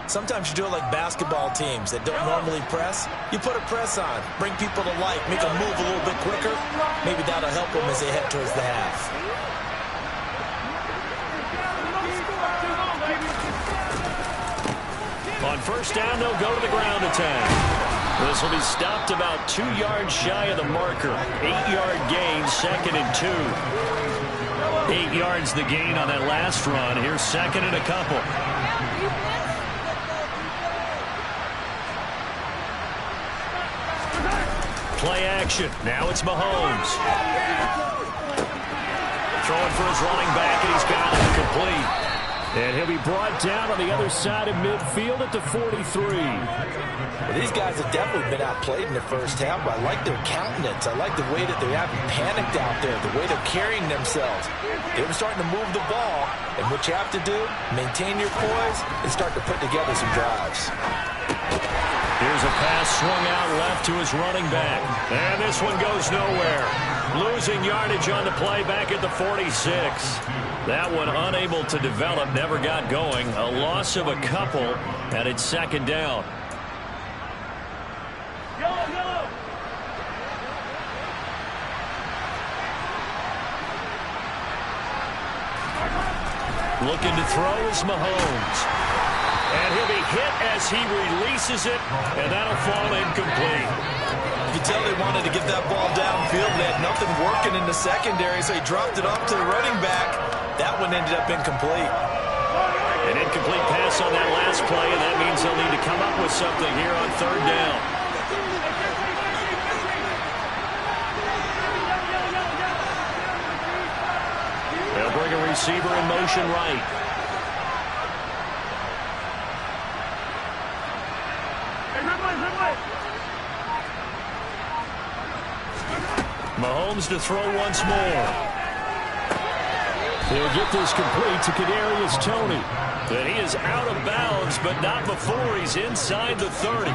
Sometimes you do it like basketball teams that don't normally press. You put a press on, bring people to life, make them move a little bit quicker. Maybe that'll help them as they head towards the half. On first down, they'll go to the ground attack. This will be stopped about 2 yards shy of the marker. 8-yard gain, 2nd and 2. 8 yards the gain on that last run. Here's 2nd and a couple. Play action. Now it's Mahomes. Throwing for his running back, and he's got it complete. And he'll be brought down on the other side of midfield at the 43. Well, these guys have definitely been outplayed in the first half, but I like their countenance. I like the way that they haven't panicked out there, the way they're carrying themselves. They were starting to move the ball, and what you have to do, maintain your poise and start to put together some drives. Here's a pass swung out left to his running back. And this one goes nowhere. Losing yardage on the play back at the 46. That one unable to develop, never got going. A loss of a couple, and it's 2nd down. Looking to throw is Mahomes. And he'll be hit as he releases it, and that'll fall incomplete. You can tell they wanted to get that ball downfield. They had nothing working in the secondary, so he dropped it off to the running back. That one ended up incomplete. An incomplete pass on that last play, and that means they'll need to come up with something here on 3rd down. They'll bring a receiver in motion right. Mahomes to throw once more. He'll get this complete to Kadarius Toney. But he is out of bounds, but not before he's inside the 30.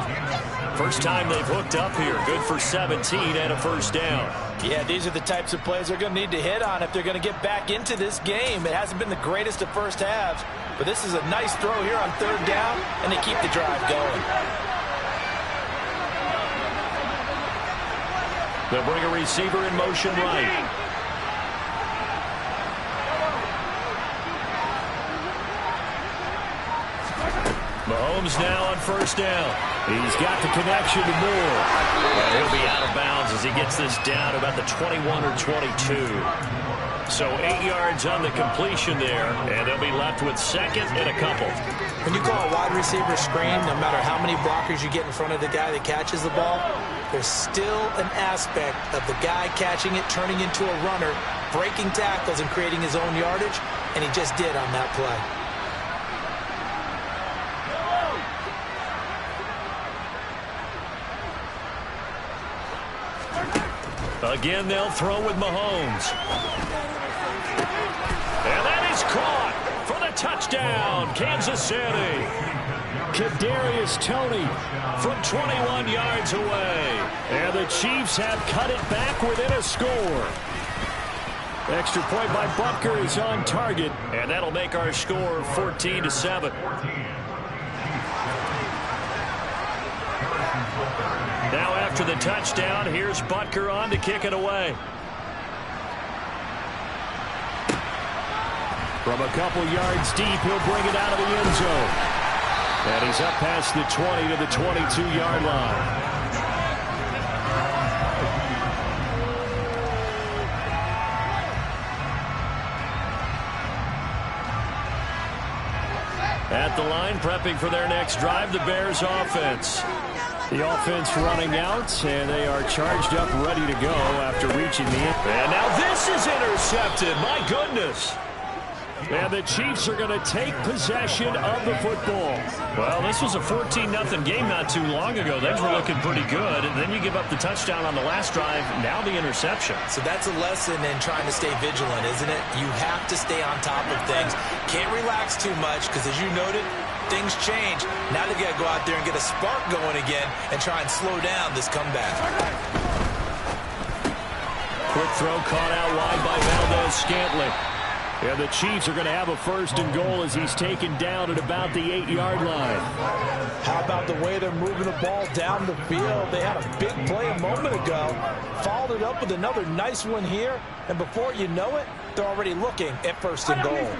First time they've hooked up here. Good for 17 and a first down. Yeah, these are the types of plays they're going to need to hit on if they're going to get back into this game. It hasn't been the greatest of first halves, but this is a nice throw here on 3rd down, and they keep the drive going. They'll bring a receiver in motion right. Mahomes now on first down. He's got the connection to Moore. And he'll be out of bounds as he gets this down about the 21 or 22. So 8 yards on the completion there, and they'll be left with 2nd and a couple. When you call a wide receiver screen, no matter how many blockers you get in front of the guy that catches the ball, there's still an aspect of the guy catching it, turning into a runner, breaking tackles and creating his own yardage, and he just did on that play. Again, they'll throw with Mahomes. And that is caught for the touchdown, Kansas City. Kadarius Toney from 21 yards away. And the Chiefs have cut it back within a score. Extra point by Butker is on target, and that'll make our score 14-7. Now after the touchdown, here's Butker on to kick it away. From a couple yards deep, he'll bring it out of the end zone. And he's up past the 20 to the 22-yard line. At the line, prepping for their next drive, the Bears offense. The offense running out, and they are charged up, ready to go after reaching the end. And now this is intercepted. My goodness. And the Chiefs are going to take possession of the football. Well, this was a 14-0 game not too long ago. Things were looking pretty good. And then you give up the touchdown on the last drive. Now the interception. So that's a lesson in trying to stay vigilant, isn't it? You have to stay on top of things. Can't relax too much because, as you noted, things change. Now they've got to go out there and get a spark going again and try and slow down this comeback. Quick throw caught out wide by Valdez Scantling. And the Chiefs are going to have a 1st and goal as he's taken down at about the 8-yard line. How about the way they're moving the ball down the field? They had a big play a moment ago, followed it up with another nice one here, and before you know it, they're already looking at 1st and goal.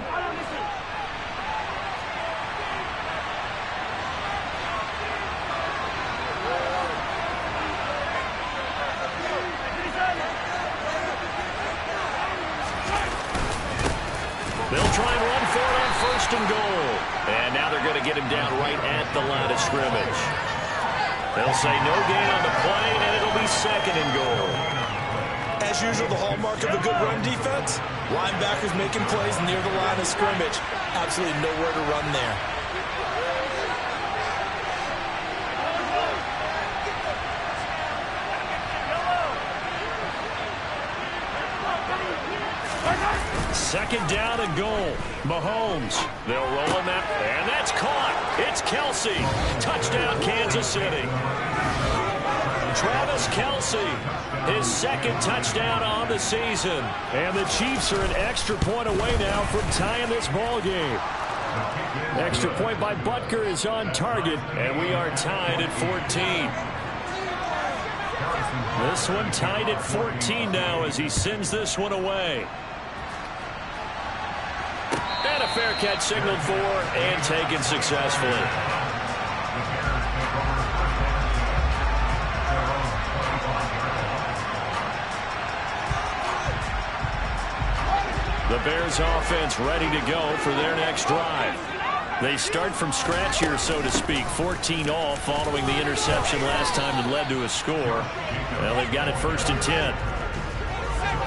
They'll try and run for it on 1st and goal. And now they're going to get him down right at the line of scrimmage. They'll say no gain on the play, and it'll be 2nd and goal. As usual, the hallmark of a good run defense, linebackers making plays near the line of scrimmage. Absolutely nowhere to run there. Second down and goal. Mahomes. They'll roll him out. And that's caught. It's Kelsey. Touchdown, Kansas City. Travis Kelsey. His 2nd touchdown on the season. And the Chiefs are an extra point away now from tying this ball game. Extra point by Butker is on target. And we are tied at 14. This one tied at 14 now as he sends this one away. And a fair catch signaled for and taken successfully. The Bears offense ready to go for their next drive. They start from scratch here, so to speak. 14 all following the interception last time that led to a score. Well, they've got it 1st and 10.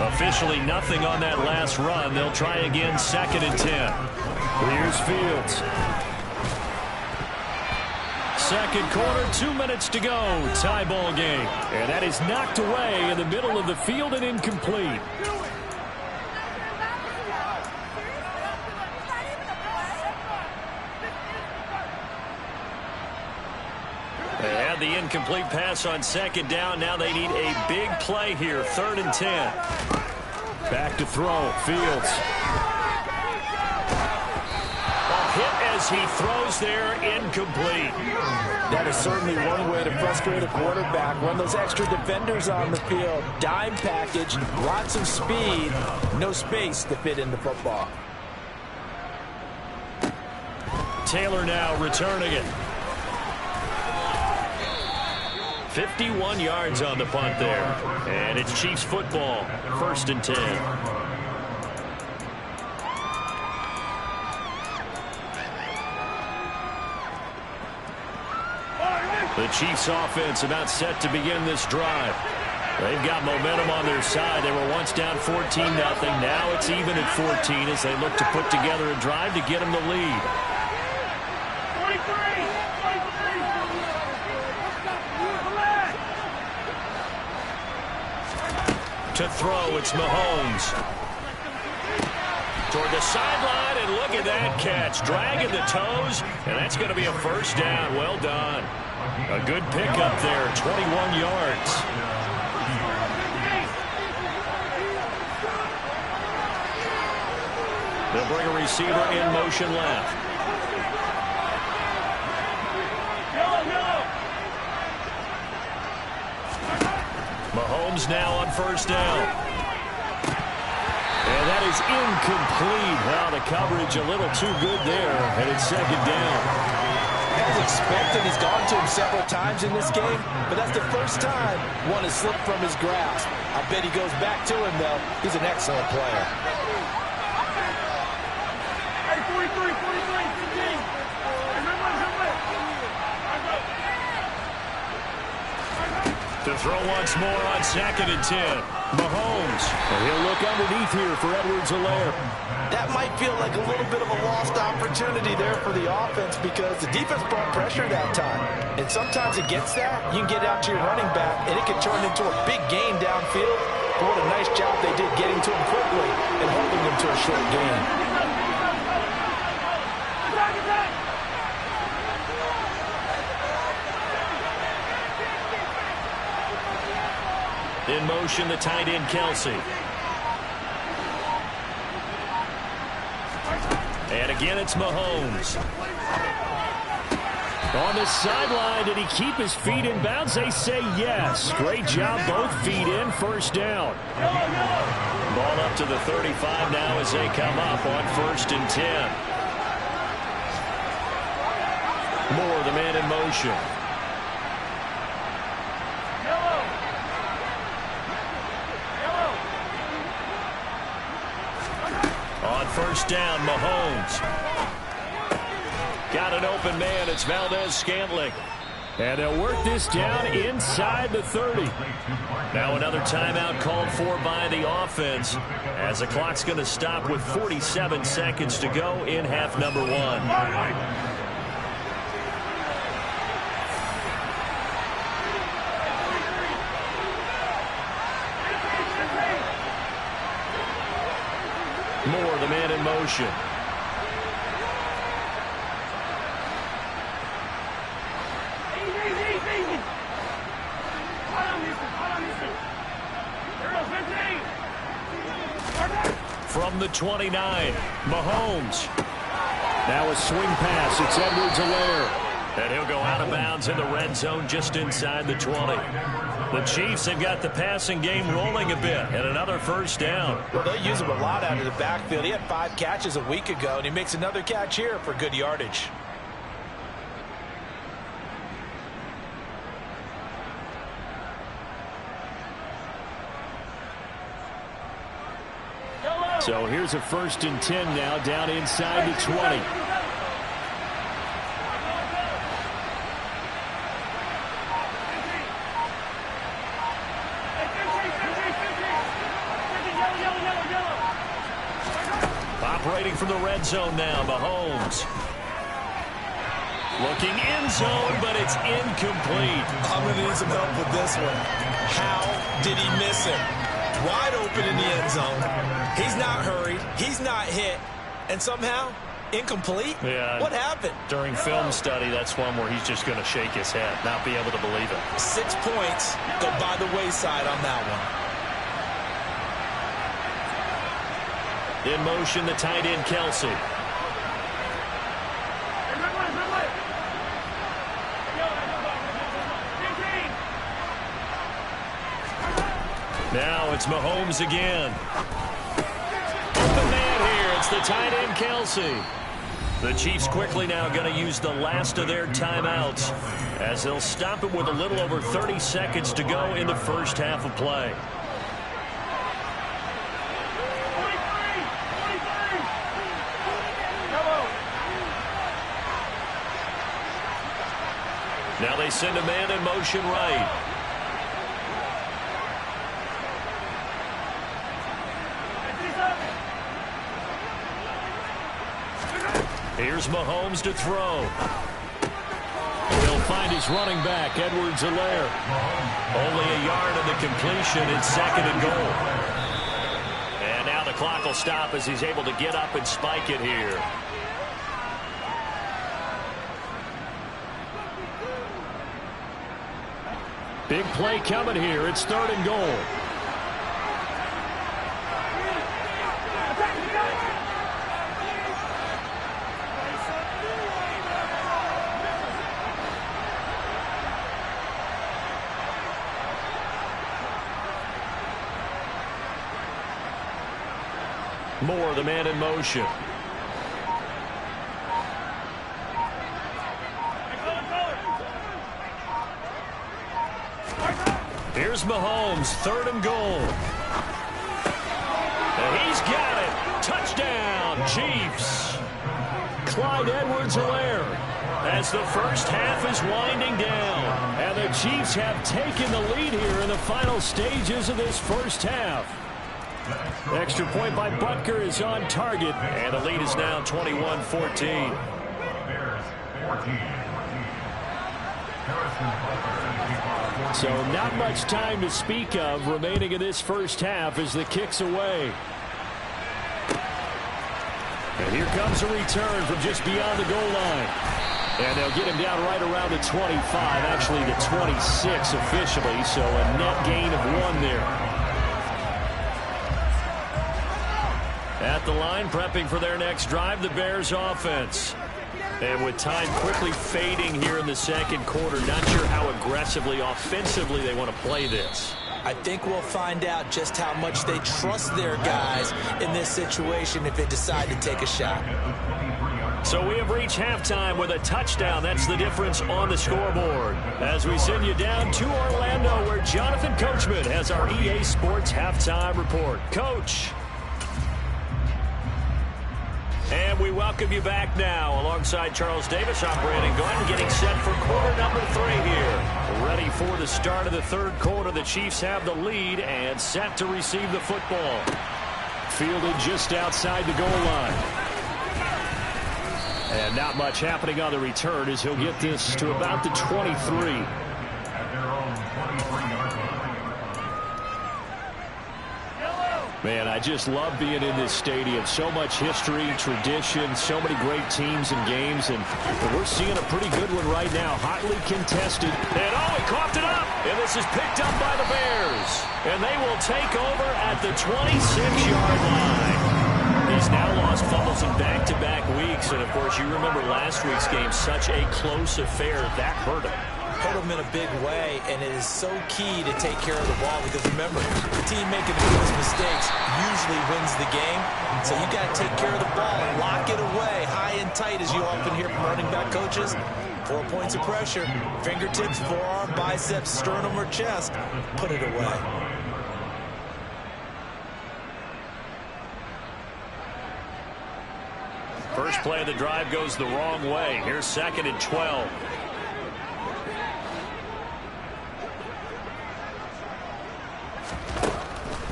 Officially nothing on that last run. They'll try again 2nd and 10. Here's Fields. 2nd quarter, 2 minutes to go. Tie ball game. And that is knocked away in the middle of the field and incomplete. They had the incomplete pass on 2nd down. Now they need a big play here. 3rd and 10. Back to throw. Fields. A hit as he throws there. Incomplete. That is certainly one way to frustrate a quarterback. Run those extra defenders on the field. Dime package. Lots of speed. No space to fit in the football. Taylor now returning it. 51 yards on the punt there. And it's Chiefs football. 1st and 10. The Chiefs offense about set to begin this drive. They've got momentum on their side. They were once down 14-0. Now it's even at 14 as they look to put together a drive to get them the lead. To throw, it's Mahomes. Toward the sideline, and look at that catch. Dragging the toes, and that's going to be a 1st down. Well done. A good pickup there, 21 yards. They'll bring a receiver in motion left. Mahomes now on 1st down. And that is incomplete. Well, the coverage a little too good there, and it's 2nd down. As expected, he's gone to him several times in this game, but that's the 1st time one has slipped from his grasp. I bet he goes back to him, though. He's an excellent player. To throw once more on 2nd and 10. Mahomes. And he'll look underneath here for Edwards-Helaire. That might feel like a little bit of a lost opportunity there for the offense because the defense brought pressure that time. And sometimes it gets that. You can get out to your running back, and it can turn into a big gain downfield. But what a nice job they did getting to him quickly and holding him to a short gain. In motion, the tight end, Kelsey. Again, it's Mahomes. On the sideline, did he keep his feet in bounds? They say yes. Great job, both feet in, first down. Ball up to the 35 now as they come up on 1st and 10. Moore, the man in motion. On 1st down, Mahomes. Got an open man. It's Valdez-Scantling. And they'll work this down inside the 30. Now another timeout called for by the offense as the clock's going to stop with 47 seconds to go in half number 1. Moore, the man in motion. From the 29, Mahomes. Now a swing pass. It's Edwards-Helaire. And he'll go out of bounds in the red zone just inside the 20. The Chiefs have got the passing game rolling a bit, and another first down. Well, they'll use him a lot out of the backfield. He had 5 catches a week ago, and he makes another catch here for good yardage. So here's a 1st and 10 now, down inside the 20. Operating from the red zone now, Mahomes. Looking end zone, but it's incomplete. I'm going to need some help with this one. How did he miss him? Wide open in the end zone. He's not hurried. He's not hit. And somehow, incomplete? Yeah. What happened? During film study, that's one where he's just going to shake his head, not be able to believe it. 6 points go by the wayside on that one. In motion, the tight end, Kelsey. Now it's Mahomes again. Open man here. It's the tight end, Kelsey. The Chiefs quickly now going to use the last of their timeouts as they'll stop it with a little over 30 seconds to go in the first half of play. Now they send a man in motion right. Here's Mahomes to throw. He'll find his running back, Edwards-Helaire. Only a yard of the completion. It's 2nd and goal. And now the clock will stop as he's able to get up and spike it here. Big play coming here. It's 3rd and goal. Moore, the man in motion. Here's Mahomes, 3rd and goal. And he's got it. Touchdown, Chiefs. Clyde Edwards-Helaire as the first half is winding down. And the Chiefs have taken the lead here in the final stages of this first half. Extra point by Butker is on target. And the lead is now 21-14. So not much time to speak of remaining in this first half as the kick's away. And here comes a return from just beyond the goal line. And they'll get him down right around the 25, actually the 26 officially, so a net gain of 1 there. At the line, prepping for their next drive, the Bears offense. And with time quickly fading here in the second quarter, not sure how aggressively, offensively they want to play this. I think we'll find out just how much they trust their guys in this situation if they decide to take a shot. So we have reached halftime with a touchdown. That's the difference on the scoreboard. As we send you down to Orlando, where Jonathan Coachman has our EA Sports halftime report. Coach. And we welcome you back now. Alongside Charles Davis, I'm Brandon Gunn, getting set for quarter number 3 here. Ready for the start of the third quarter. The Chiefs have the lead and set to receive the football. Fielded just outside the goal line. And not much happening on the return as he'll get this to about the 23. Man, I just love being in this stadium. So much history, tradition, so many great teams and games, and we're seeing a pretty good one right now. Hotly contested. And oh, he coughed it up! And this is picked up by the Bears. And they will take over at the 26-yard line. He's now lost fumbles in back-to-back weeks, and of course you remember last week's game, such a close affair. That hurt him. Hurt him in a big way, and it is so key to take care of the ball because remember, the team making the biggest mistakes usually wins the game. So you got to take care of the ball and lock it away high and tight, as you often hear from running back coaches. 4 points of pressure, fingertips, forearm, biceps, sternum, or chest. Put it away. First play of the drive goes the wrong way. Here's 2nd and 12.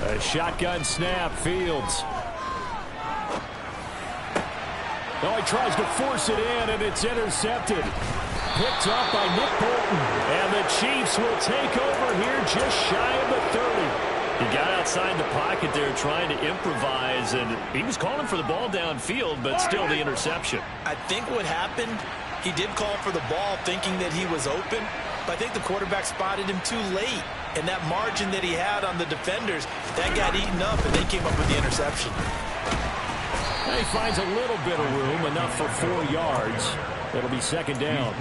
A shotgun snap, Fields. Oh, he tries to force it in, and it's intercepted. Picked up by Nick Bolton. And the Chiefs will take over here just shy of the 30. He got outside the pocket there trying to improvise, and he was calling for the ball downfield, but still the interception. I think what happened, he did call for the ball thinking that he was open, but I think the quarterback spotted him too late. And that margin that he had on the defenders, that got eaten up, and they came up with the interception. And he finds a little bit of room, enough for 4 yards. It'll be 2nd down.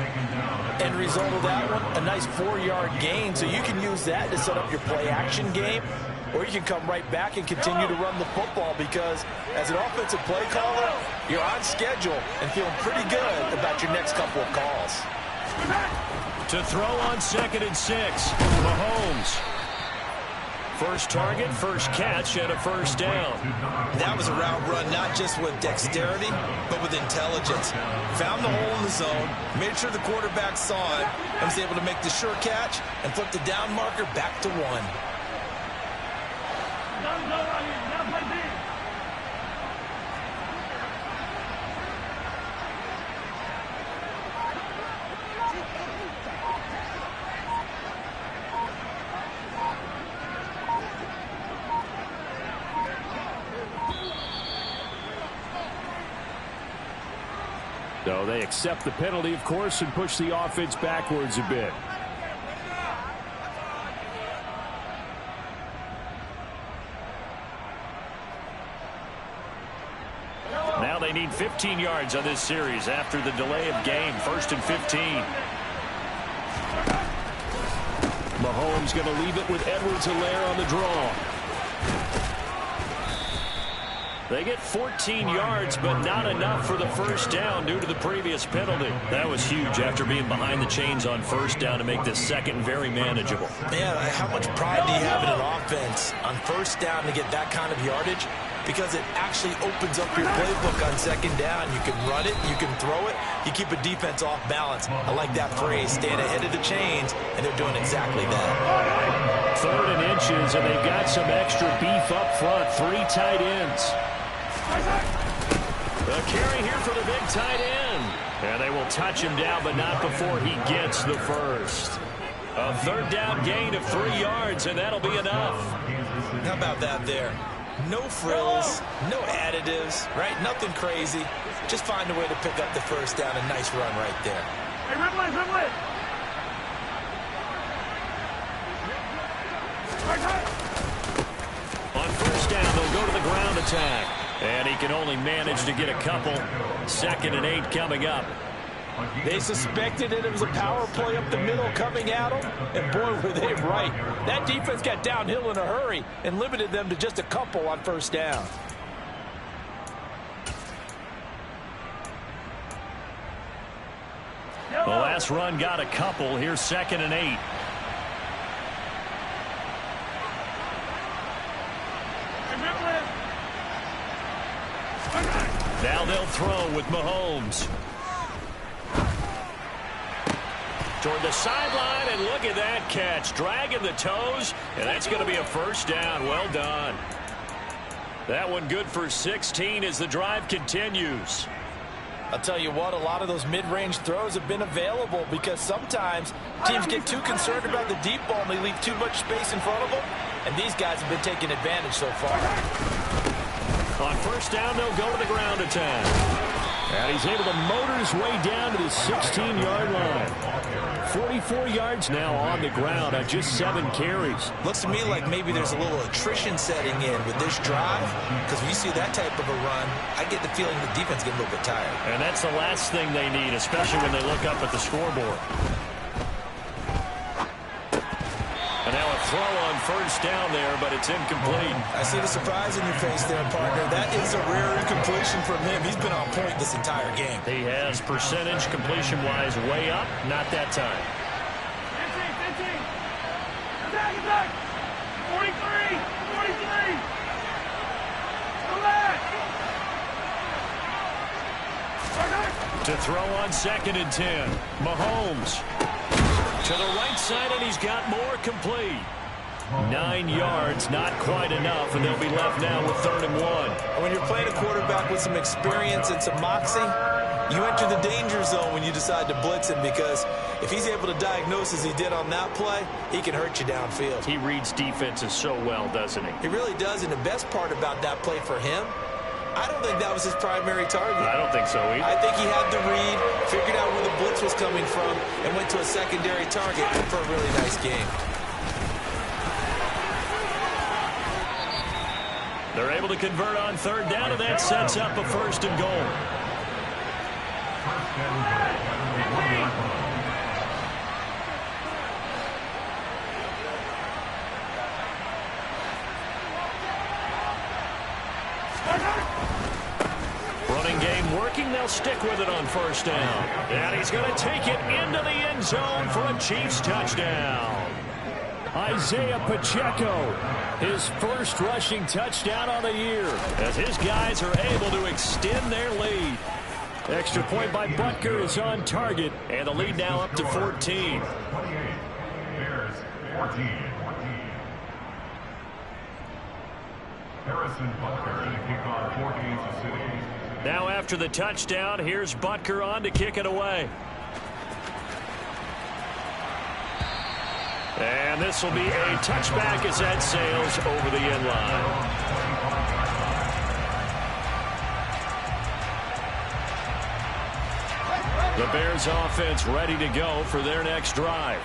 End result of that one, a nice 4-yard gain, so you can use that to set up your play-action game, or you can come right back and continue to run the football because as an offensive play caller, you're on schedule and feeling pretty good about your next couple of calls. To throw on 2nd and 6, Mahomes. First target, first catch, and a first down. That was a route run not just with dexterity, but with intelligence. Found the hole in the zone, made sure the quarterback saw it, and was able to make the sure catch and flip the down marker back to 1. So they accept the penalty, of course, and push the offense backwards a bit. Now they need 15 yards on this series after the delay of game. 1st and 15. Mahomes going to leave it with Edwards-Helaire on the draw. They get 14 yards, but not enough for the first down due to the previous penalty. That was huge after being behind the chains on first down to make this second very manageable. Yeah, how much pride do you have in an offense on first down to get that kind of yardage? Because it actually opens up your playbook on 2nd down. You can run it, you can throw it, you keep a defense off balance. I like that phrase, staying ahead of the chains, and they're doing exactly that. 3rd and inches, and they've got some extra beef up front. 3 tight ends. The carry here for the big tight end. And they will touch him down, but not before he gets the first. A 3rd down gain of 3 yards, and that'll be enough. How about that there? No frills, no additives, right? Nothing crazy. Just find a way to pick up the first down. A nice run right there. Hey, run away. On first down, they'll go to the ground attack. And he can only manage to get a couple. 2nd and 8 coming up. They suspected it was a power play up the middle coming at them, and boy, were they right. That defense got downhill in a hurry and limited them to just a couple on 1st down. The last run got a couple. Here's 2nd and 8. Now they'll throw with Mahomes. Toward the sideline, and look at that catch. Dragging the toes, and that's going to be a 1st down. Well done. That one good for 16 as the drive continues. I'll tell you what, a lot of those mid-range throws have been available because sometimes teams get too concerned about the deep ball and they leave too much space in front of them, and these guys have been taking advantage so far. On 1st down, they'll go to the ground attack. And he's able to motor his way down to the 16-yard line. 44 yards now on the ground on just 7 carries. Looks to me like maybe there's a little attrition setting in with this drive, because when you see that type of a run, I get the feeling the defense getting a little bit tired. And that's the last thing they need, especially when they look up at the scoreboard. And now a throw on 1st down there, but it's incomplete. I see the surprise in your face there, partner. That is a rare incompletion from him. He's been on point this entire game. He has percentage completion-wise way up. Not that time. 15. Attack. 43. Go back. To throw on 2nd and 10. Mahomes. To the right side, and he's got more complete. 9 yards, not quite enough, and they'll be left now with 3rd and 1. When you're playing a quarterback with some experience and some moxie, you enter the danger zone when you decide to blitz him, because if he's able to diagnose as he did on that play, he can hurt you downfield. He reads defenses so well, doesn't he? He really does, and the best part about that play for him, I don't think that was his primary target. I don't think so either. I think he had the read, figured out where the blitz was coming from, and went to a secondary target for a really nice game. They're able to convert on 3rd down, and that sets up a 1st and goal. Running game working. They'll stick with it on 1st down. And he's going to take it into the end zone for a Chiefs touchdown. Isaiah Pacheco, his 1st rushing touchdown on the year, as his guys are able to extend their lead. Extra point by Butker is on target, and the lead now up to 14. Now after the touchdown, here's Butker on to kick it away. And this will be a touchback as that sails over the end line. The Bears offense ready to go for their next drive.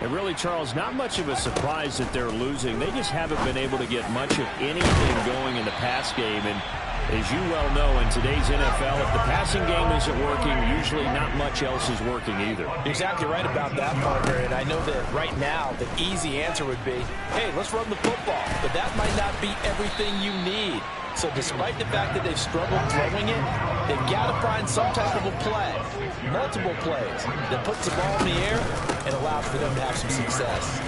And really, Charles, not much of a surprise that they're losing. They just haven't been able to get much of anything going in the pass game. And as you well know, in today's NFL, if the passing game isn't working, usually not much else is working either. You're exactly right about that, partner. And I know that right now the easy answer would be, hey, let's run the football. But that might not be everything you need. So despite the fact that they've struggled throwing it, they've got to find some type of a play, multiple plays, that puts the ball in the air and allows for them to have some success.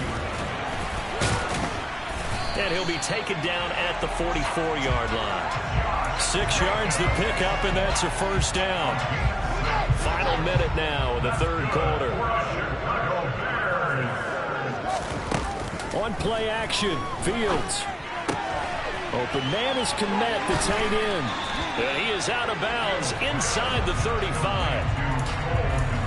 And he'll be taken down at the 44-yard line. 6 yards to pick up, and that's a 1st down. Final minute now of the 3rd quarter. On play action, Fields. Open man is Kmet, the tight end. And he is out of bounds inside the 35.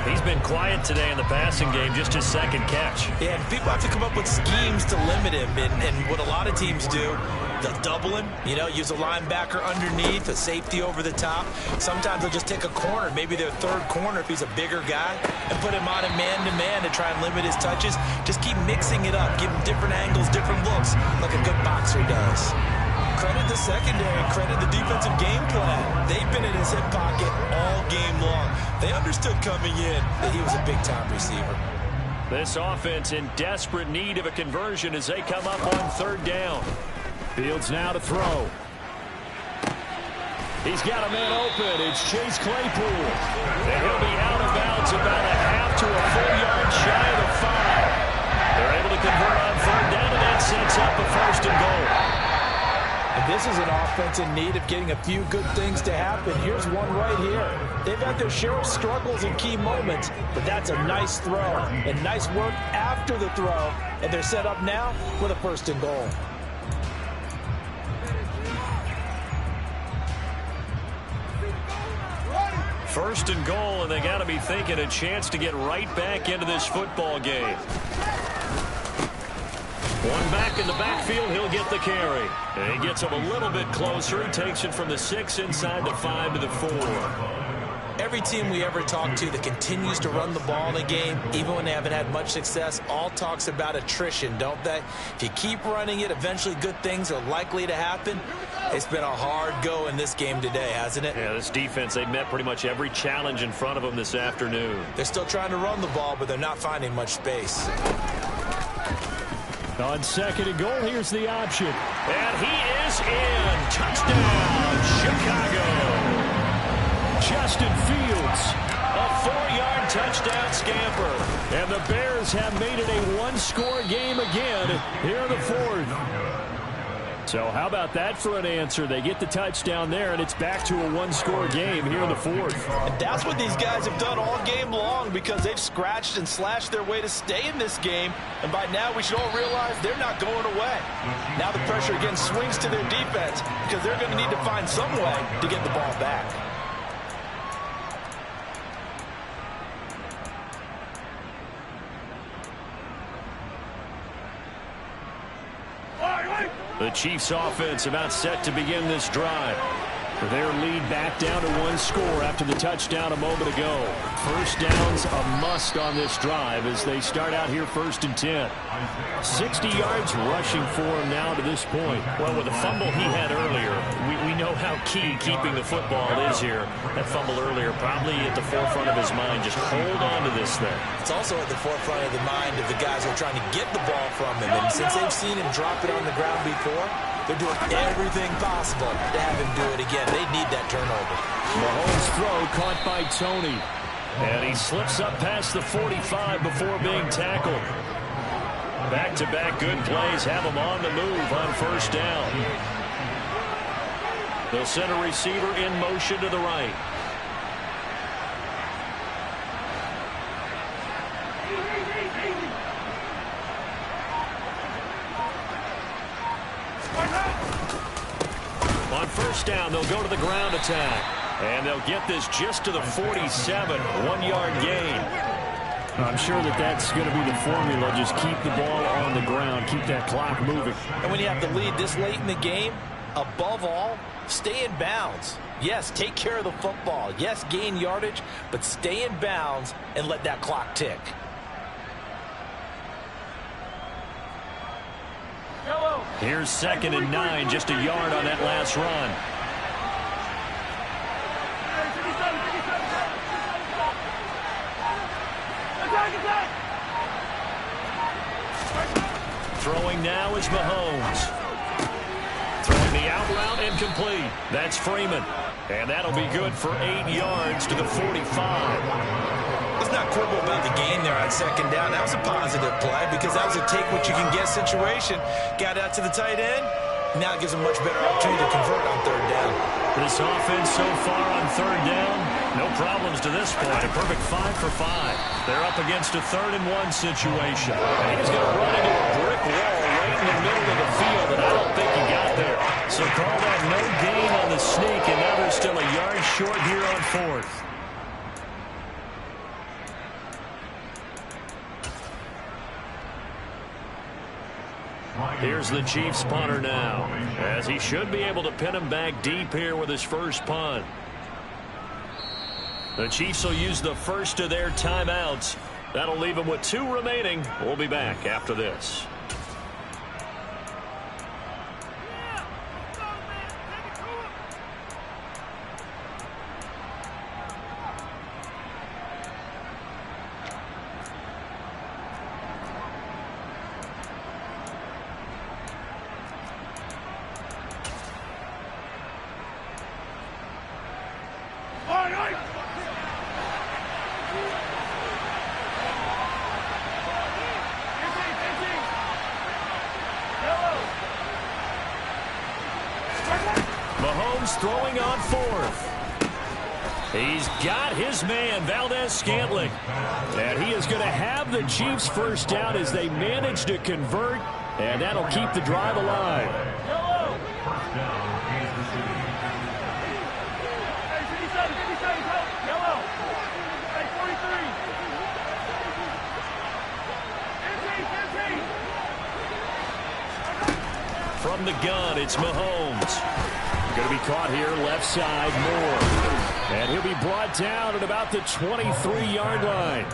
He's been quiet today in the passing game, just his 2nd catch. Yeah, and people have to come up with schemes to limit him. And what a lot of teams do, they'll double him, use a linebacker underneath, a safety over the top. Sometimes they'll just take a corner, maybe their 3rd corner if he's a bigger guy, and put him on a man-to-man to try and limit his touches. Just keep mixing it up, give him different angles, different looks, like a good boxer does. Credit the secondary, credit the defensive game plan. They've been in his hip pocket all game long. They understood coming in that he was a big-time receiver. This offense in desperate need of a conversion as they come up on third down. Fields now to throw. He's got a man open. It's Chase Claypool. And he'll be out of bounds about a half to a full yard shy of the 5. They're able to convert on third down, and that sets up a 1st and goal. And this is an offense in need of getting a few good things to happen. Here's one right here. They've had their share of struggles in key moments, but that's a nice throw and nice work after the throw. And they're set up now with a 1st and goal. First and goal, and they got to be thinking a chance to get right back into this football game. One back in the backfield, he'll get the carry. And he gets him a little bit closer. He takes it from the 6 inside the 5 to the 4. Every team we ever talk to that continues to run the ball in a game, even when they haven't had much success, all talks about attrition, don't they? If you keep running it, eventually good things are likely to happen. It's been a hard go in this game today, hasn't it? Yeah, this defense, they met pretty much every challenge in front of them this afternoon. They're still trying to run the ball, but they're not finding much space. On 2nd and goal, here's the option. And he is in. Touchdown, Chicago. Justin Fields, a 4-yard touchdown scamper. And the Bears have made it a one-score game again here in the 4th. So how about that for an answer? They get the touchdown there, and it's back to a one-score game here in the 4th. And that's what these guys have done all game long because they've scratched and slashed their way to stay in this game. And by now, we should all realize they're not going away. Now the pressure again swings to their defense because they're going to need to find some way to get the ball back. The Chiefs offense about set to begin this drive. Their lead back down to one score after the touchdown a moment ago. First down's a must on this drive as they start out here 1st and 10. 60 yards rushing for him now to this point. Well, with the fumble he had earlier, we know how key keeping the football is here. That fumble earlier probably at the forefront of his mind. Just hold on to this thing. It's also at the forefront of the mind of the guys who are trying to get the ball from him. And since they've seen him drop it on the ground before, they're doing everything possible to have him do it again. They need that turnover. Mahomes' throw caught by Tony. And he slips up past the 45 before being tackled. Back-to-back good plays have him on the move on 1st down. They'll send a receiver in motion to the right. On 1st down, they'll go to the ground attack. And they'll get this just to the 47, 1-yard gain. I'm sure that's going to be the formula. Just keep the ball on the ground, keep that clock moving. And when you have the lead this late in the game, above all, stay in bounds. Yes, take care of the football. Yes, gain yardage, but stay in bounds and let that clock tick. Here's 2nd and 9, just a yard on that last run. Throwing now is Mahomes. Throwing the out route incomplete. That's Freeman. And that'll be good for 8 yards to the 45. Let's not quibble about the gain there on 2nd down. That was a positive play because that was a take-what-you-can-get situation. Got out to the tight end. Now it gives them much better opportunity to convert on 3rd down. This offense so far on 3rd down, no problems to this point. A perfect 5 for 5. They're up against a 3rd and 1 situation. And he's going to run into a brick wall right in the middle of the field, and I don't think he got there. So call that no gain on the sneak, and now they're still a yard short here on 4th. Here's the Chiefs punter now, as he should be able to pin him back deep here with his first punt. The Chiefs will use the first of their timeouts. That'll leave them with 2 remaining. We'll be back after this. Mahomes throwing on fourth. He's got his man, Valdez-Scantling. And he is going to have the Chiefs first down as they manage to convert, and that'll keep the drive alive. Yellow. First down, Kansas City. Hey, 57, 57, help. Yellow. Hey, 43. 15, 15. From the gun, it's Mahomes. Going to be caught here, left side, Moore. And he'll be brought down at about the 23-yard line.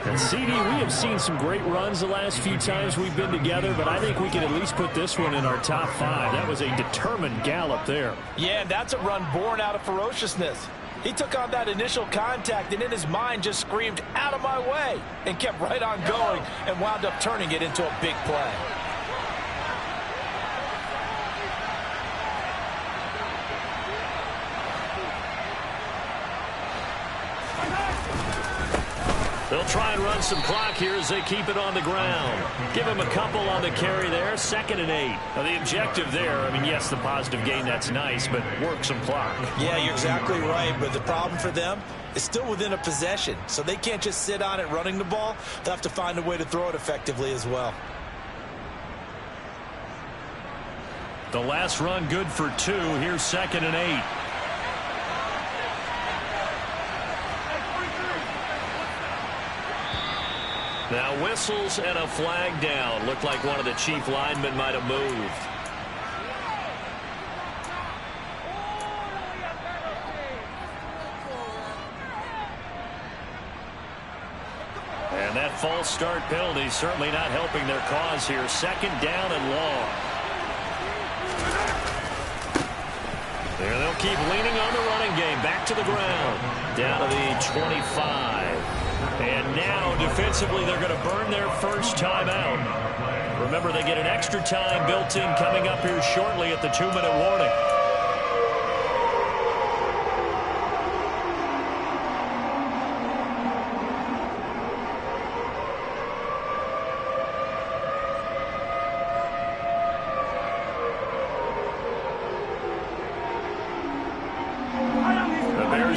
And CD, we have seen some great runs the last few times we've been together, but I think we can at least put this one in our top 5. That was a determined gallop there. Yeah, that's a run born out of ferociousness. He took on that initial contact and in his mind just screamed, "Out of my way," and kept right on going and wound up turning it into a big play. They'll try and run some clock here as they keep it on the ground. Give him a couple on the carry there, 2nd and 8. Now the objective there, I mean, yes, the positive gain, that's nice, but work some clock. Yeah, you're exactly right, but the problem for them is still within a possession, so they can't just sit on it running the ball. They'll have to find a way to throw it effectively as well. The last run good for 2. Here's 2nd and 8. Now whistles and a flag down. Looked like one of the Chief linemen might have moved. And that false start penalty certainly not helping their cause here. 2nd down and long. There they'll keep leaning on the running game. Back to the ground. Down to the 25. And now, defensively, they're going to burn their first time out. Remember, they get an extra time built in coming up here shortly at the 2-minute warning.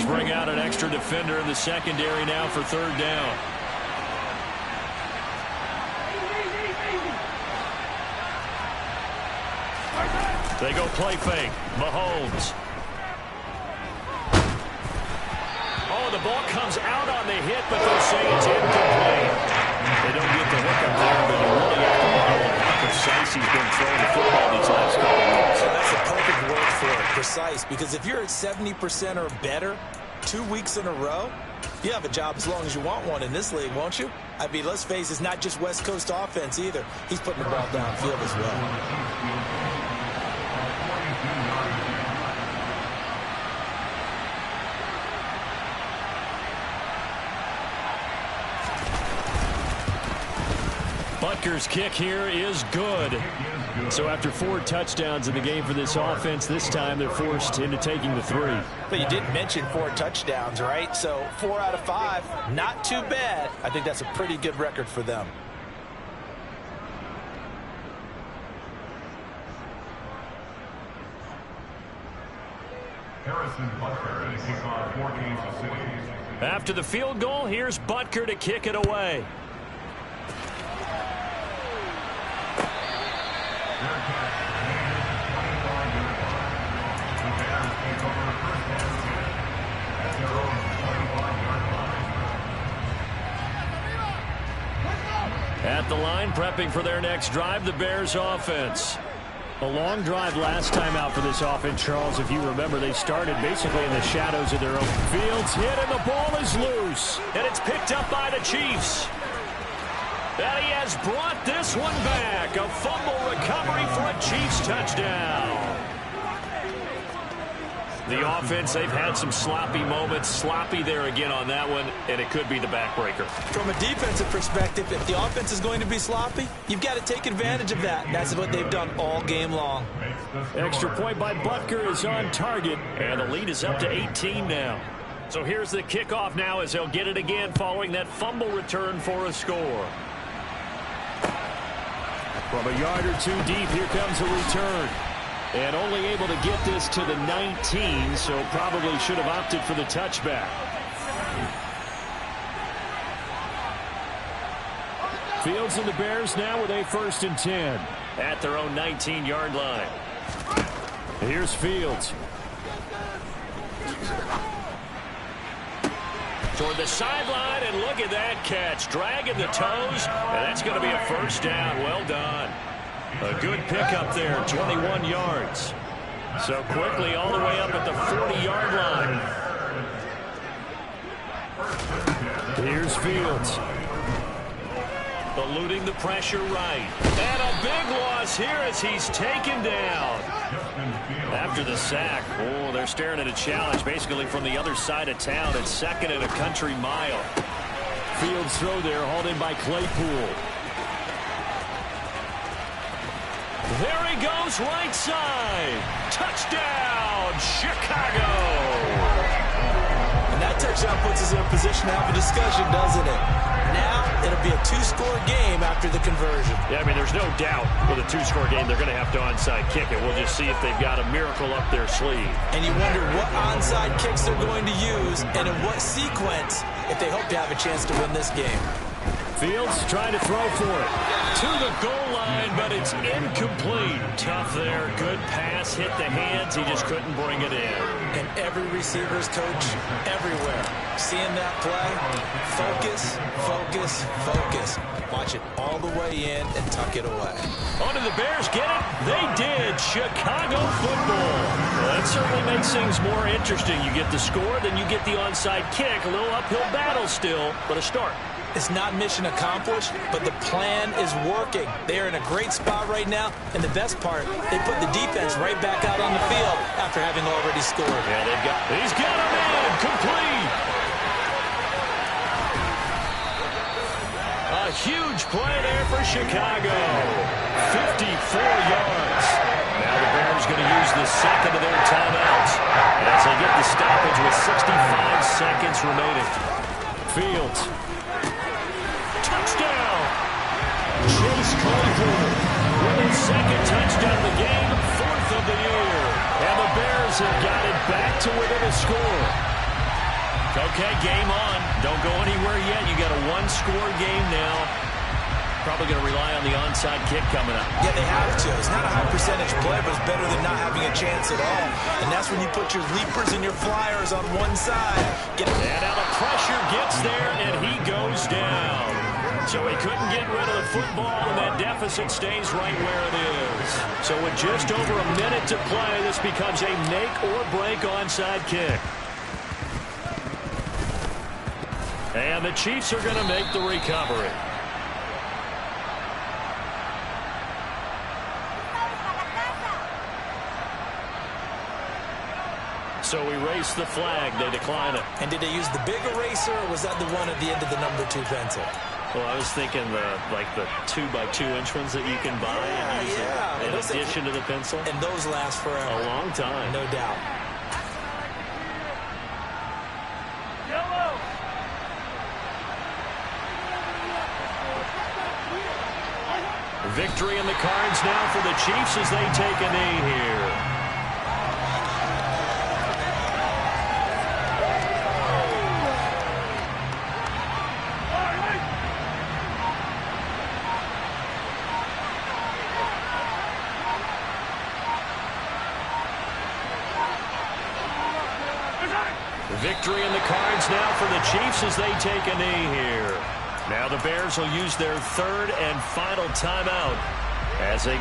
Bring out an extra defender in the secondary now for 3rd down. They go play fake. Mahomes. Oh, the ball comes out on the hit, but they'll say it's incomplete. They don't get the hook up there, but you really have to marvel at how precise he's been throwing the football these last couple of weeks. That's a perfect word for it, precise, because if you're at 70% or better 2 weeks in a row, you have a job as long as you want one in this league, won't you? I mean, let's face it, it's not just West Coast offense either. He's putting the ball downfield as well. Butker's kick here is good. So after 4 touchdowns in the game for this offense, this time they're forced into taking the 3. But you did mention 4 touchdowns, right? So 4 out of 5, not too bad. I think that's a pretty good record for them. Harrison Butker to kick off for Kansas City. After the field goal, here's Butker to kick it away. At the line, prepping for their next drive, the Bears offense. A long drive last time out for this offense, Charles. If you remember, they started basically in the shadows of their own. Fields hit, and the ball is loose. And it's picked up by the Chiefs. And he has brought this one back. A fumble recovery for a Chiefs touchdown. The offense, they've had some sloppy moments. Sloppy there again on that one, and it could be the backbreaker. From a defensive perspective, if the offense is going to be sloppy, you've got to take advantage of that. And that's what they've done all game long. Extra point by Butker is on target, and the lead is up to 18 now. So here's the kickoff now as they'll get it again following that fumble return for a score. From a yard or two deep, here comes a return. And only able to get this to the 19, so probably should have opted for the touchback. Fields and the Bears now with a 1st and 10 at their own 19-yard line. Here's Fields. Toward the sideline, and look at that catch. Dragging the toes, and that's going to be a 1st down. Well done. A good pickup there, 21 yards. So quickly all the way up at the 40-yard line. Here's Fields. Eluding the pressure right. And a big loss here as he's taken down. After the sack, oh, they're staring at a challenge basically from the other side of town. It's 2nd and a country mile. Fields throw there, hauled in by Claypool. There he goes, right side. Touchdown, Chicago. And that touchdown puts us in a position to have a discussion, doesn't it? Now it'll be a 2-score game after the conversion. Yeah, I mean, there's no doubt with a 2-score game they're going to have to onside kick it. We'll just see if they've got a miracle up their sleeve. And you wonder what onside kicks they're going to use and in what sequence if they hope to have a chance to win this game. Fields trying to throw for it. To the goal line, but it's incomplete. Tough there. Good pass. Hit the hands. He just couldn't bring it in. And every receiver's coach everywhere. Seeing that play, focus, focus, focus. Watch it all the way in and tuck it away. Oh, did the Bears get it? They did. Chicago football. Well, that certainly makes things more interesting. You get the score, then you get the onside kick. A little uphill battle still, but a start. It's not mission accomplished, but the plan is working. They are in a great spot right now, and the best part, they put the defense right back out on the field after having already scored. Yeah, he's got a man, complete. A huge play there for Chicago. 54 yards. Now the Bears going to use the 2nd of their timeouts as they get the stoppage with 65 seconds remaining. Fields. Touchdown! Chase Claypool with his 2nd touchdown of the game, 4th of the year. And the Bears have got it back to within a score. Okay, game on. Don't go anywhere yet. You got a 1-score game now. Probably going to rely on the onside kick coming up. Yeah, they have to. It's not a high percentage play, but it's better than not having a chance at all. And that's when you put your leapers and your flyers on one side. And now the pressure gets there, and he goes down. So he couldn't get rid of the football, and that deficit stays right where it is. So with just over a minute to play, this becomes a make-or-break onside kick. And the Chiefs are going to make the recovery. So erase the flag. They decline it. And did they use the big eraser, or was that the one at the end of the number 2 pencil? Well, I was thinking like the 2x2-inch ones that you can buy and use in addition to the pencil. And those last forever. A long time. No doubt. Victory in the cards now for the Chiefs as they take a knee here. Victory in the cards now for the Chiefs as they take a knee here. Now the Bears will use their 3rd and final timeout as they...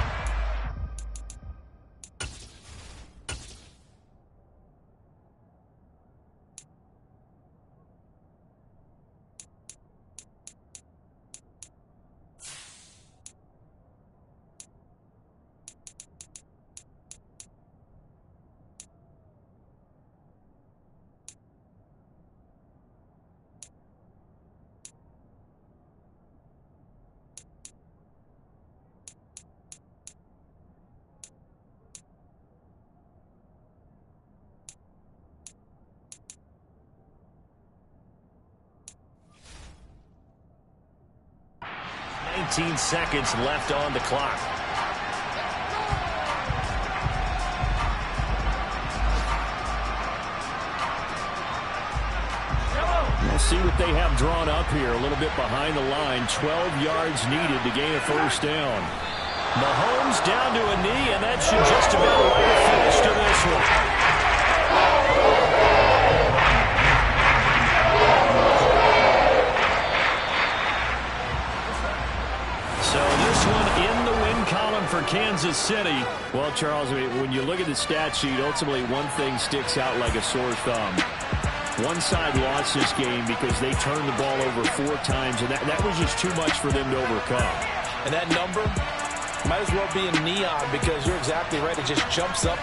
seconds left on the clock. see what they have drawn up here. A little bit behind the line. 12 yards needed to gain a first down. Mahomes down to a knee, and that should just about write a finish to this one. So this one in the win column for Kansas City. Well, Charles, I mean, when you look at the stat sheet, ultimately one thing sticks out like a sore thumb. One side lost this game because they turned the ball over 4 times, and that was just too much for them to overcome. And that number might as well be in neon because you're exactly right. It just jumps up.